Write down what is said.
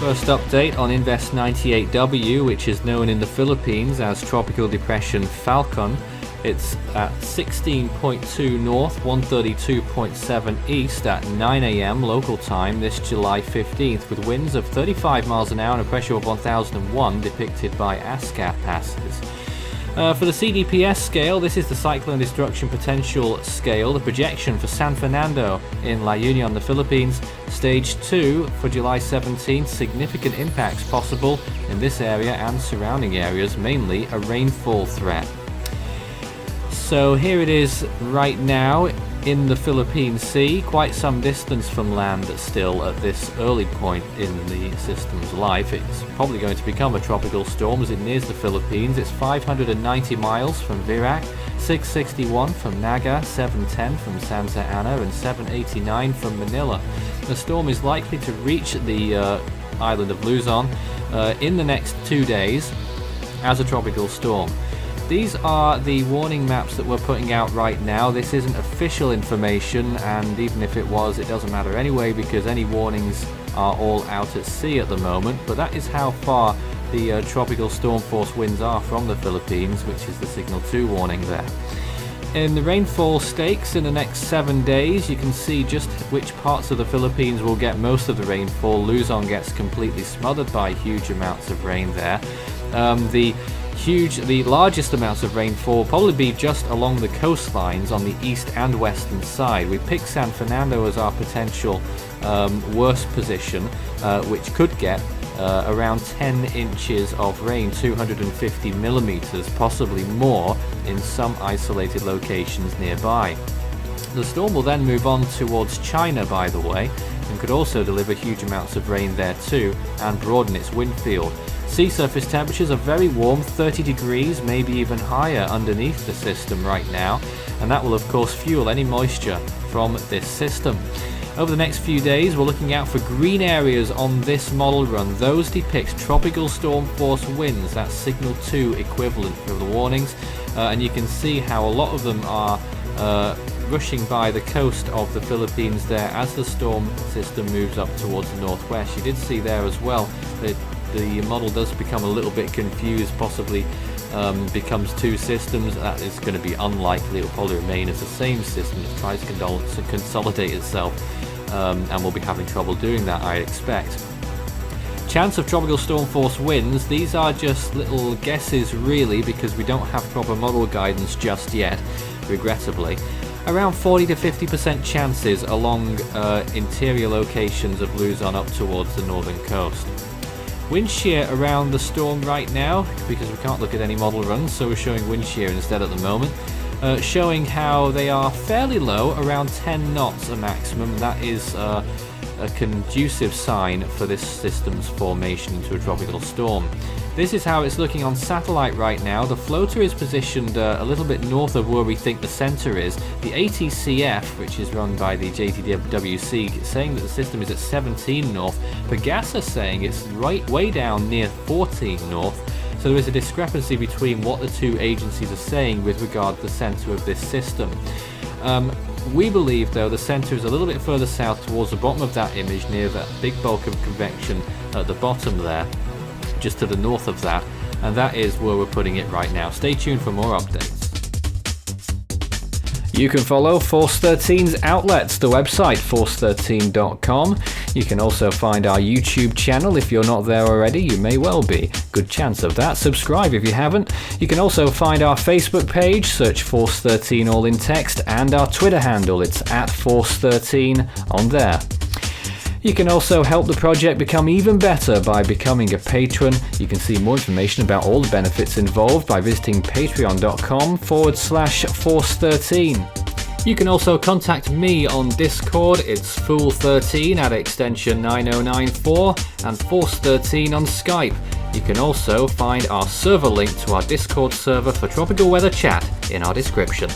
First update on Invest 98W, which is known in the Philippines as Tropical Depression Falcon. It's at 16.2 north, 132.7 east at 9 a.m. local time this July 15th, with winds of 35 miles an hour and a pressure of 1001 depicted by ASCAT passes. For the CDPS scale, this is the Cyclone Destruction Potential scale, the projection for San Fernando in La Union, the Philippines. Stage 2 for July 17th, significant impacts possible in this area and surrounding areas, mainly a rainfall threat. So here it is right now in the Philippine Sea, quite some distance from land still at this early point in the system's life. It's probably going to become a tropical storm as it nears the Philippines. It's 590 miles from Virac, 661 from Naga, 710 from Santa Ana, and 789 from Manila. The storm is likely to reach the island of Luzon in the next 2 days as a tropical storm. These are the warning maps that we're putting out right now. This isn't official information, and even if it was, it doesn't matter anyway because any warnings are all out at sea at the moment. But that is how far the tropical storm force winds are from the Philippines, which is the signal 2 warning there. In the rainfall stakes in the next 7 days, you can see just which parts of the Philippines will get most of the rainfall. Luzon gets completely smothered by huge amounts of rain there. The largest amounts of rainfall will probably be just along the coastlines on the east and western side. We picked San Fernando as our potential worst position, which could get around 10 inches of rain, 250 millimeters, possibly more in some isolated locations nearby. The storm will then move on towards China, by the way, and could also deliver huge amounts of rain there too and broaden its wind field. Sea surface temperatures are very warm, 30 degrees, maybe even higher underneath the system right now, and that will of course fuel any moisture from this system. Over the next few days, we're looking out for green areas on this model run. Those depict tropical storm force winds, that's signal 2 equivalent for the warnings, and you can see how a lot of them are rushing by the coast of the Philippines there as the storm system moves up towards the northwest. You did see there as well that the model does become a little bit confused, possibly becomes 2 systems. That is going to be unlikely. It will probably remain as the same system that tries to consolidate itself, and we'll be having trouble doing that, I expect. Chance of tropical storm force winds, these are just little guesses really because we don't have proper model guidance just yet, regrettably. Around 40 to 50% chances along interior locations of Luzon up towards the northern coast. Wind shear around the storm right now, because we can't look at any model runs, so we're showing wind shear instead at the moment, showing how they are fairly low, around 10 knots a maximum. That is a conducive sign for this system's formation into a tropical storm. This is how it's looking on satellite right now. The floater is positioned a little bit north of where we think the center is. The ATCF, which is run by the JTWC, saying that the system is at 17 north. PAGASA saying it's way down near 14 north. So there is a discrepancy between what the 2 agencies are saying with regard to the center of this system. We believe, though, the center is a little bit further south towards the bottom of that image, near that big bulk of convection at the bottom there, just to the north of that, and that is where we're putting it right now. Stay tuned for more updates. You can follow Force 13's outlets, the website force13.com. You can also find our YouTube channel. If you're not there already, you may well be. Good chance of that. Subscribe if you haven't. You can also find our Facebook page, search Force 13 all in text, and our Twitter handle, it's at Force 13 on there. You can also help the project become even better by becoming a patron. You can see more information about all the benefits involved by visiting patreon.com/Force13. You can also contact me on Discord. It's Fool13 at extension 9094 and Force13 on Skype. You can also find our server link to our Discord server for tropical weather chat in our description.